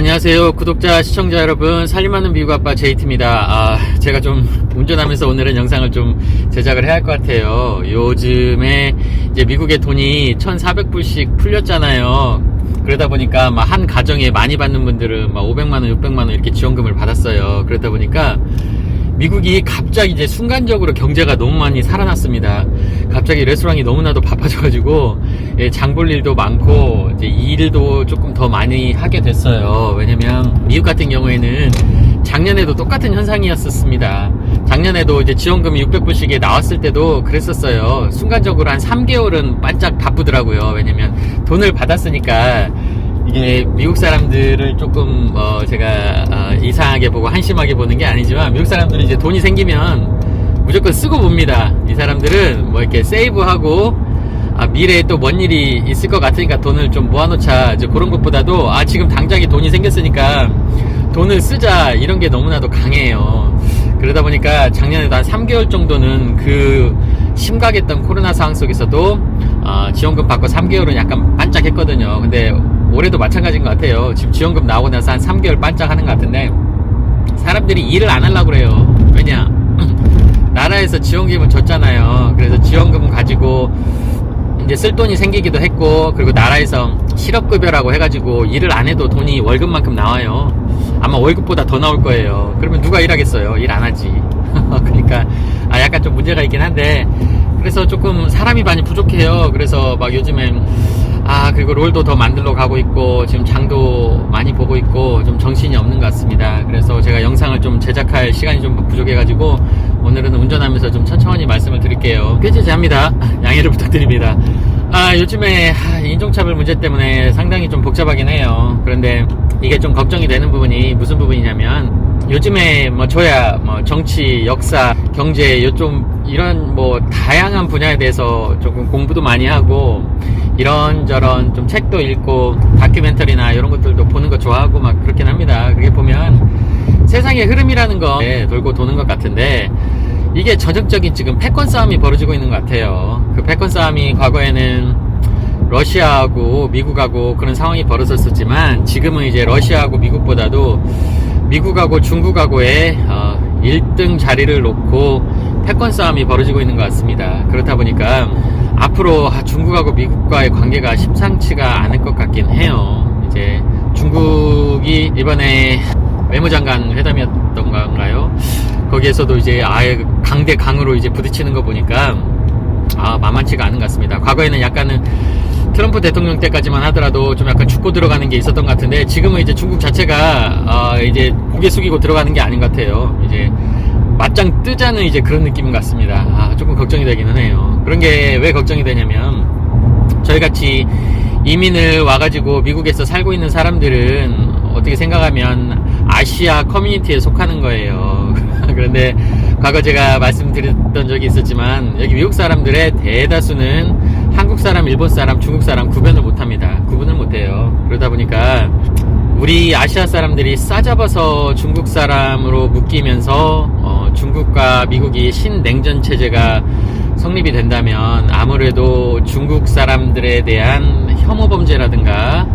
안녕하세요 구독자 시청자 여러분, 살림하는 미국 아빠 JT입니다. 제가 좀 운전하면서 오늘은 영상을 좀 제작을 해야 할 것 같아요. 요즘에 이제 미국의 돈이 1,400불씩 풀렸잖아요. 그러다 보니까 막 한 가정에 많이 받는 분들은 막 500만원 600만원 이렇게 지원금을 받았어요. 그러다 보니까 미국이 갑자기 이제 순간적으로 경제가 너무 많이 살아났습니다. 갑자기 레스토랑이 너무나도 바빠져가지고 장 볼 일도 많고 이제 일도 조금 더 많이 하게 됐어요. 왜냐면 미국 같은 경우에는 작년에도 똑같은 현상이었었습니다. 작년에도 이제 지원금이 600불씩에 나왔을 때도 그랬었어요. 순간적으로 한 3개월은 반짝 바쁘더라고요. 왜냐면 돈을 받았으니까 이게 미국 사람들을 조금 제가 이상하게 보고 한심하게 보는 게 아니지만, 미국 사람들은 이제 돈이 생기면 무조건 쓰고 봅니다. 이 사람들은 뭐 이렇게 세이브하고 미래에 또 뭔 일이 있을 것 같으니까 돈을 좀 모아놓자, 이제 그런 것보다도 지금 당장에 돈이 생겼으니까 돈을 쓰자, 이런 게 너무나도 강해요. 그러다 보니까 작년에도 한 3개월 정도는 그 심각했던 코로나 상황 속에서도 지원금 받고 3개월은 약간 반짝했거든요. 근데 올해도 마찬가지인 것 같아요. 지금 지원금 나오고 나서 한 3개월 반짝하는 것 같은데, 사람들이 일을 안 하려고 그래요. 왜냐? 나라에서 지원금을 줬잖아요. 그래서 지원금 가지고 이제 쓸 돈이 생기기도 했고, 그리고 나라에서 실업급여라고 해가지고 일을 안 해도 돈이 월급만큼 나와요. 아마 월급보다 더 나올 거예요. 그러면 누가 일하겠어요? 일 안 하지. 그러니까 약간 좀 문제가 있긴 한데, 그래서 조금 사람이 많이 부족해요. 그래서 막 요즘엔 그리고 롤도 더 만들러 가고 있고, 지금 장도 많이 보고 있고, 좀 정신이 없는 것 같습니다. 그래서 제가 영상을 좀 제작할 시간이 좀 부족해가지고 오늘은 운전하면서 좀 천천히 말씀을 드릴게요. 꾀지지합니다. 양해를 부탁드립니다. 요즘에 인종차별 문제 때문에 상당히 좀 복잡하긴 해요. 그런데 이게 좀 걱정이 되는 부분이 무슨 부분이냐면, 요즘에 저야 정치, 역사, 경제 이런 다양한 분야에 대해서 조금 공부도 많이 하고, 이런저런 좀 책도 읽고 다큐멘터리나 이런 것들도 보는 거 좋아하고 막 그렇긴 합니다. 그게 보면 세상의 흐름이라는 거 돌고 도는 것 같은데, 이게 전형적인 지금 패권 싸움이 벌어지고 있는 것 같아요. 그 패권 싸움이 과거에는 러시아하고 미국하고 그런 상황이 벌어졌었지만, 지금은 이제 러시아하고 미국보다도 미국하고 중국하고의 1등 자리를 놓고 패권 싸움이 벌어지고 있는 것 같습니다. 그렇다 보니까 앞으로 중국하고 미국과의 관계가 심상치가 않을 것 같긴 해요. 이제 중국이 이번에 외무장관 회담이었던 건가요? 거기에서도 이제 아예 강대강으로 이제 부딪히는 거 보니까 만만치가 않은 것 같습니다. 과거에는 약간은 트럼프 대통령 때까지만 하더라도 좀 약간 죽고 들어가는 게 있었던 것 같은데, 지금은 이제 중국 자체가 이제 고개 숙이고 들어가는 게 아닌 것 같아요. 이제 맞짱 뜨자는 이제 그런 느낌 같습니다. 조금 걱정이 되기는 해요. 그런 게 왜 걱정이 되냐면, 저희같이 이민을 와가지고 미국에서 살고 있는 사람들은 어떻게 생각하면 아시아 커뮤니티에 속하는 거예요. 그런데 과거 제가 말씀드렸던 적이 있었지만, 여기 미국 사람들의 대다수는 한국 사람, 일본 사람, 중국 사람 구분을 못합니다. 구분을 못해요. 그러다 보니까 우리 아시아 사람들이 싸잡아서 중국 사람으로 묶이면서 중국과 미국이 신냉전 체제가 성립이 된다면, 아무래도 중국 사람들에 대한 혐오 범죄라든가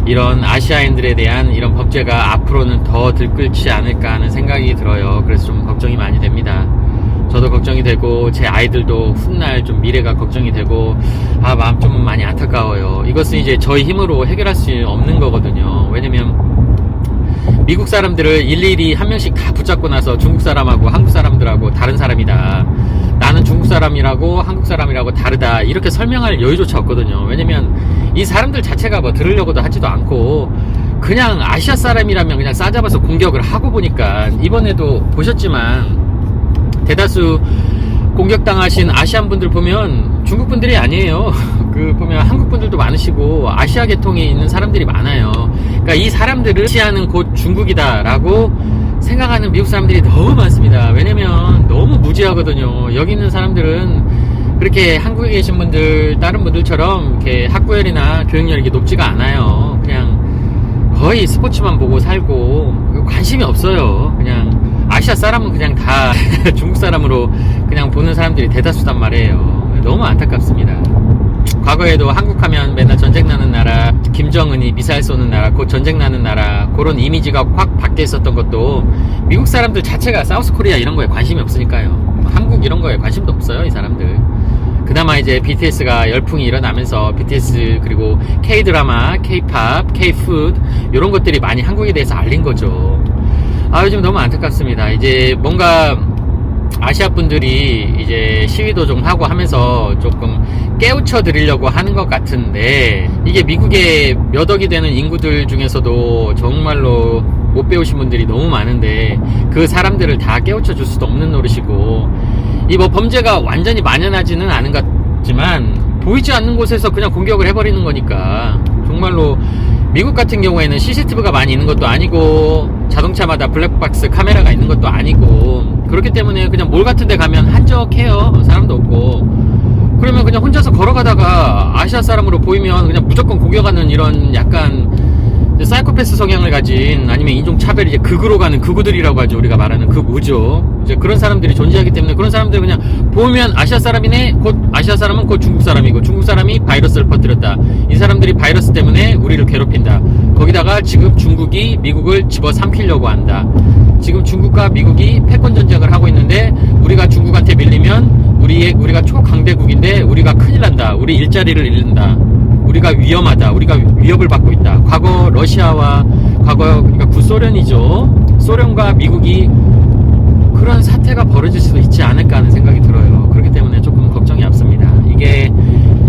이런 아시아인들에 대한 이런 법제가 앞으로는 더 들끓지 않을까 하는 생각이 들어요. 그래서 좀 걱정이 많이 됩니다. 저도 걱정이 되고, 제 아이들도 훗날 좀 미래가 걱정이 되고, 마음 좀 많이 안타까워요. 이것은 이제 저희 힘으로 해결할 수 없는 거거든요. 왜냐면 미국 사람들을 일일이 한 명씩 다 붙잡고 나서 중국 사람하고 한국 사람들하고 다른 사람이다, 나는 중국 사람이라고 한국 사람이라고 다르다, 이렇게 설명할 여유조차 없거든요. 왜냐면 이 사람들 자체가 들으려고도 하지도 않고, 그냥 아시아 사람이라면 그냥 싸잡아서 공격을 하고 보니까, 이번에도 보셨지만 대다수 공격당하신 아시안 분들 보면 중국 분들이 아니에요. 보면 한국 분들도 많으시고 아시아 계통에 있는 사람들이 많아요. 그러니까 이 사람들을 지하는 곳 중국이다라고 생각하는 미국 사람들이 너무 많습니다. 왜냐면 너무 무지하거든요. 여기 있는 사람들은 그렇게 한국에 계신 분들, 다른 분들처럼 이렇게 학구열이나 교육열이 높지가 않아요. 그냥 거의 스포츠만 보고 살고 관심이 없어요. 그냥 아시아 사람은 그냥 다 중국 사람으로 그냥 보는 사람들이 대다수단 말이에요. 너무 안타깝습니다. 과거에도 한국 하면 맨날 전쟁 나는 나라, 김정은 당연히 미사일 쏘는 나라, 곧 전쟁 나는 나라, 그런 이미지가 확 바뀌어 있었던 것도 미국 사람들 자체가 사우스 코리아 이런 거에 관심이 없으니까요. 한국 이런 거에 관심도 없어요, 이 사람들. 그나마 이제 BTS가 열풍이 일어나면서 BTS 그리고 K-드라마, K-팝, K-푸드 이런 것들이 많이 한국에 대해서 알린 거죠. 요즘 너무 안타깝습니다. 이제 뭔가 아시아 분들이 이제 시위도 좀 하고 하면서 조금 깨우쳐 드리려고 하는 것 같은데, 이게 미국의 몇 억이 되는 인구들 중에서도 정말로 못 배우신 분들이 너무 많은데 그 사람들을 다 깨우쳐 줄 수도 없는 노릇이고, 이 뭐 범죄가 완전히 만연하지는 않은 것 같지만 보이지 않는 곳에서 그냥 공격을 해버리는 거니까, 정말로 미국 같은 경우에는 CCTV가 많이 있는 것도 아니고 자동차마다 블랙박스 카메라가 있는 것도 아니고, 그렇기 때문에 그냥 몰 같은 데 가면 한적해요. 사람도 없고. 그러면 그냥 혼자서 걸어가다가 아시아 사람으로 보이면 그냥 무조건 공격하는 이런 약간 사이코패스 성향을 가진, 아니면 인종차별이 이제 극으로 가는 극우들이라고 하죠. 우리가 말하는 극우죠. 이제 그런 사람들이 존재하기 때문에 그런 사람들 그냥 보면 아시아 사람이네, 곧 아시아 사람은 곧 중국 사람이고, 중국 사람이 바이러스를 퍼뜨렸다, 이 사람들이 바이러스 때문에 우리를 괴롭힌다, 거기다가 지금 중국이 미국을 집어삼키려고 한다, 지금 중국과 미국이 패권 전쟁을 하고 있는데 우리가 중국한테 밀리면 우리가 초강대국인데 우리가 큰일 난다, 우리 일자리를 잃는다, 우리가 위험하다, 우리가 위협을 받고 있다. 과거 러시아와 그러니까 구소련이죠. 소련과 미국이 그런 사태가 벌어질 수도 있지 않을까 하는 생각이 들어요. 그렇기 때문에 조금 걱정이 앞섭니다. 이게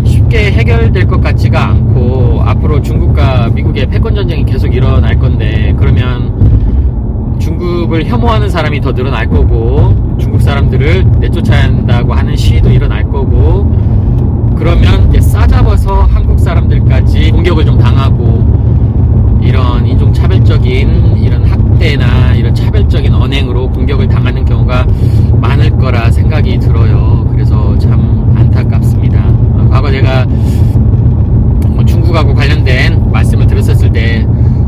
쉽게 해결될 것 같지가 않고, 앞으로 중국과 미국의 패권 전쟁이 계속 일어날 건데, 그러면 중국을 혐오하는 사람이 더 늘어날 거고, 중국 사람들을 내쫓아야 한다고 하는 시위도 일어날 거고, 그러면 이제 싸잡아서 한국 사람들까지 공격을 좀 당하고, 이런 인종차별적인 이런 학대나 이런 차별적인 언행으로 공격을 당하는 경우가 많을 거라 생각이 들어요. 그래서 참 안타깝습니다. 과거 제가 중국하고 관련된 말씀을 들었었을 때,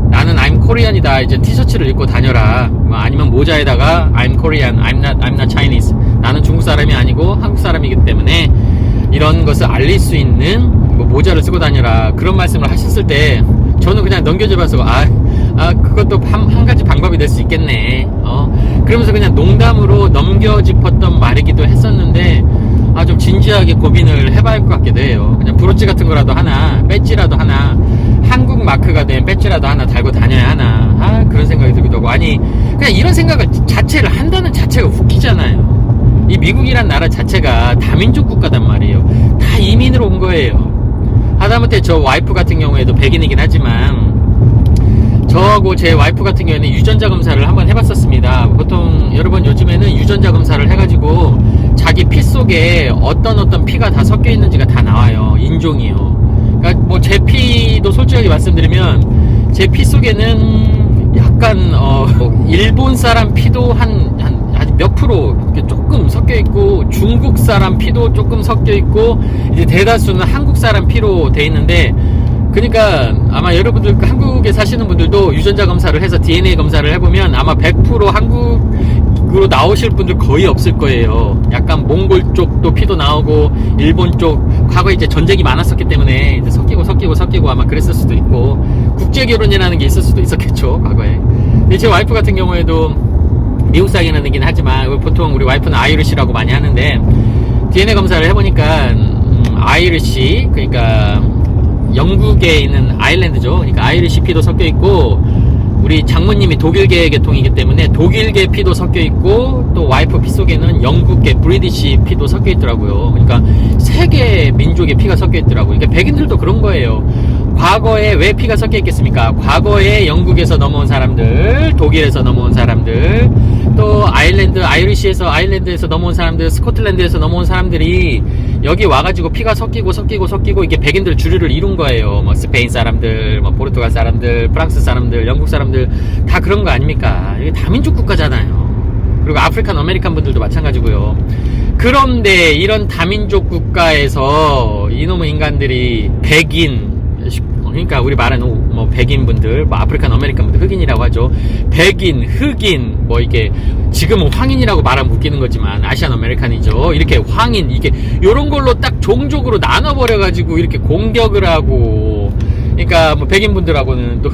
나는 I'm Korean이다, 이제 티셔츠를 입고 다녀라, 아니면 모자에다가 I'm Korean, I'm not Chinese, 나는 중국 사람이 아니고 한국 사람이기 때문에 이런 것을 알릴 수 있는 모자를 쓰고 다녀라, 그런 말씀을 하셨을 때 저는 그냥 넘겨줘봐서 그것도 한 가지 방법이 될 수 있겠네, 그러면서 그냥 농담으로 넘겨짚었던 말이기도 했었는데, 좀 진지하게 고민을 해봐야 할 것 같기도 해요. 그냥 브로치 같은 거라도 하나, 배지라도 하나, 한국 마크가 된 배지라도 하나 달고 다녀야 하나, 그런 생각이 들기도 하고. 아니, 그냥 이런 생각을 자체를 한다는 자체가 웃기잖아요. 이 미국이란 나라 자체가 다민족 국가단 말이에요. 다 이민으로 온 거예요. 하다못해 저 와이프 같은 경우에도 백인이긴 하지만, 저하고 제 와이프 같은 경우에는 유전자 검사를 한번 해봤었습니다. 보통 여러분 요즘에는 유전자 검사를 해가지고 자기 피 속에 어떤 피가 다 섞여 있는지가 다 나와요. 인종이요. 그러니까 뭐 제 피도 솔직하게 말씀드리면, 제 피 속에는 약간 일본 사람 피도 한 몇 프로 조금 섞여 있고, 중국 사람 피도 조금 섞여 있고, 이제 대다수는 한국 사람 피로 돼 있는데, 그러니까 아마 여러분들 한국에 사시는 분들도 유전자 검사를 해서 DNA 검사를 해보면 아마 100% 한국으로 나오실 분들 거의 없을 거예요. 약간 몽골 쪽도 피도 나오고, 일본 쪽, 과거에 이제 전쟁이 많았었기 때문에 이제 섞이고 아마 그랬을 수도 있고, 국제 결혼이라는 게 있을 수도 있었겠죠, 과거에. 근데 제 와이프 같은 경우에도 미국 사귀는 하지만 보통 우리 와이프는 아이리시라고 많이 하는데, DNA 검사를 해보니까 아이리시, 그러니까 영국에 있는 아일랜드죠. 그러니까 아이리시 피도 섞여 있고, 우리 장모님이 독일계 계통이기 때문에 독일계 피도 섞여 있고, 또 와이프 피 속에는 영국계 브리티시 피도 섞여 있더라고요. 그러니까 세계 민족의 피가 섞여 있더라고요. 그러니까 백인들도 그런 거예요. 과거에 왜 피가 섞여 있겠습니까? 과거에 영국에서 넘어온 사람들, 독일에서 넘어온 사람들, 또 아일랜드에서 넘어온 사람들, 스코틀랜드에서 넘어온 사람들이 여기 와가지고 피가 섞이고 이게 백인들 주류를 이룬 거예요. 뭐 스페인 사람들, 뭐 포르투갈 사람들, 프랑스 사람들, 영국 사람들 다 그런 거 아닙니까? 이게 다민족 국가잖아요. 그리고 아프리칸 아메리칸 분들도 마찬가지고요. 그런데 이런 다민족 국가에서 이놈의 인간들이 백인, 그러니까 우리 말하는 뭐 백인분들, 뭐 아프리칸 아메리칸 분들, 흑인이라고 하죠. 백인, 흑인, 뭐 이게 지금은 황인이라고 말하면 웃기는 거지만 아시안 아메리칸이죠. 이렇게 황인, 이게 요런 걸로 딱 종족으로 나눠버려가지고 이렇게 공격을 하고, 그러니까 뭐 백인분들하고는 또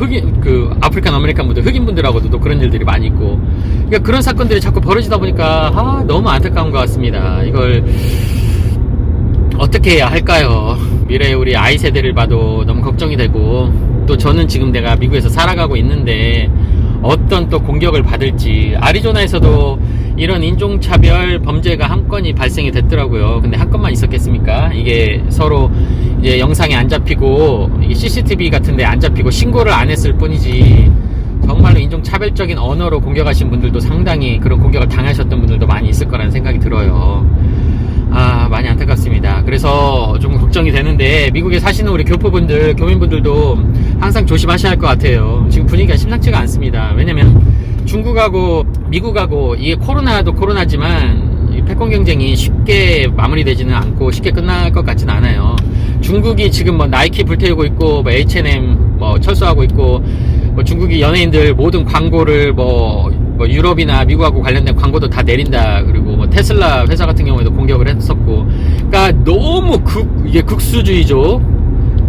아프리칸 아메리칸 분들, 흑인분들하고도 또 그런 일들이 많이 있고, 그러니까 그런 사건들이 자꾸 벌어지다 보니까 너무 안타까운 것 같습니다. 이걸 어떻게 해야 할까요? 미래에 우리 아이 세대를 봐도 너무 걱정이 되고, 또 저는 지금 내가 미국에서 살아가고 있는데 어떤 또 공격을 받을지. 아리조나에서도 이런 인종차별 범죄가 한 건이 발생이 됐더라고요. 근데 한 건만 있었겠습니까? 이게 서로 이제 영상에 안 잡히고, 이게 CCTV 같은데 안 잡히고 신고를 안 했을 뿐이지, 정말로 인종차별적인 언어로 공격하신 분들도 상당히, 그런 공격을 당하셨던 분들도 많이 있을 거라는 생각이 들어요. 많이 안타깝습니다. 그래서 좀 걱정이 되는데, 미국에 사시는 우리 교포분들, 교민분들도 항상 조심하셔야 할 것 같아요. 지금 분위기가 심상치가 않습니다. 왜냐면 중국하고 미국하고, 이게 코로나도 코로나지만 이 패권 경쟁이 쉽게 마무리되지는 않고 쉽게 끝날 것 같지는 않아요. 중국이 지금 뭐 나이키 불태우고 있고, 뭐 H&M 뭐 철수하고 있고, 뭐 중국이 연예인들 모든 광고를 뭐 유럽이나 미국하고 관련된 광고도 다 내린다. 그리고 뭐 테슬라 회사 같은 경우에도 공격을 했었고, 그러니까 너무 이게 극수주의죠.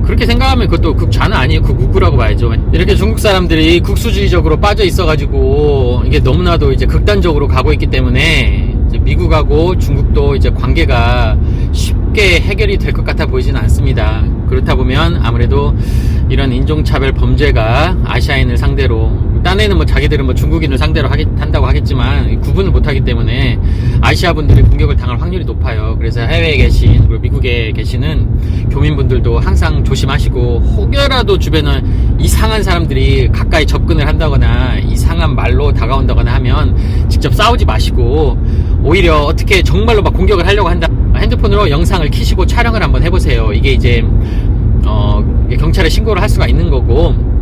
그렇게 생각하면 그것도 극좌는 아니에요. 극우구라고 봐야죠. 이렇게 중국 사람들이 극수주의적으로 빠져 있어가지고, 이게 너무나도 이제 극단적으로 가고 있기 때문에, 이제 미국하고 중국도 이제 관계가 쉽게 해결이 될 것 같아 보이지는 않습니다. 그렇다 보면 아무래도 이런 인종차별 범죄가 아시아인을 상대로, 딴 애는 뭐 자기들은 뭐 중국인을 상대로 한다고 하겠지만 구분을 못하기 때문에 아시아 분들이 공격을 당할 확률이 높아요. 그래서 해외에 계신, 그리고 미국에 계시는 교민분들도 항상 조심하시고, 혹여라도 주변에 이상한 사람들이 가까이 접근을 한다거나 이상한 말로 다가온다거나 하면 직접 싸우지 마시고, 오히려 어떻게 정말로 막 공격을 하려고 한다, 핸드폰으로 영상을 켜시고 촬영을 한번 해보세요. 이게 이제 경찰에 신고를 할 수가 있는 거고,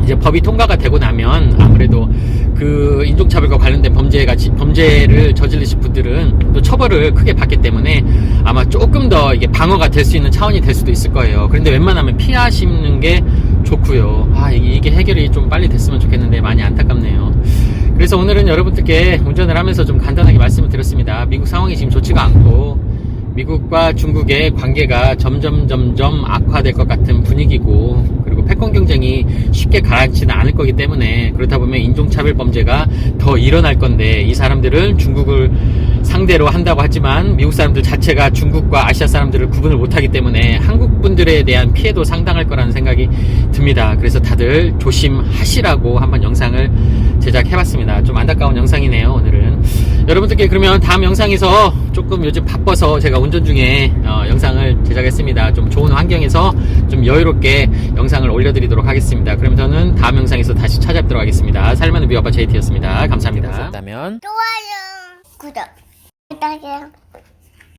이제 법이 통과가 되고 나면 아무래도 그 인종차별과 관련된 범죄를 저지르신 분들은 또 처벌을 크게 받기 때문에 아마 조금 더 이게 방어가 될 수 있는 차원이 될 수도 있을 거예요. 그런데 웬만하면 피하시는 게 좋고요. 이게 해결이 좀 빨리 됐으면 좋겠는데 많이 안타깝네요. 그래서 오늘은 여러분들께 운전을 하면서 좀 간단하게 말씀을 드렸습니다. 미국 상황이 지금 좋지가 않고, 미국과 중국의 관계가 점점 악화될 것 같은 분위기고, 그리고 패권 경쟁이 쉽게 가라앉지는 않을 거기 때문에, 그렇다 보면 인종차별 범죄가 더 일어날 건데, 이 사람들은 중국을 상대로 한다고 하지만 미국 사람들 자체가 중국과 아시아 사람들을 구분을 못하기 때문에 한국 분들에 대한 피해도 상당할 거라는 생각이 듭니다. 그래서 다들 조심하시라고 한번 영상을 제작해봤습니다. 좀 안타까운 영상이네요, 오늘은. 여러분들께 그러면 다음 영상에서, 조금 요즘 바빠서 제가 운전 중에 영상을 제작했습니다. 좀 좋은 환경에서 좀 여유롭게 영상을 올려드리도록 하겠습니다. 그럼 저는 다음 영상에서 다시 찾아뵙도록 하겠습니다. 살만한 미국아빠 JT였습니다. 감사합니다. 좋아요, 구독 부탁해요.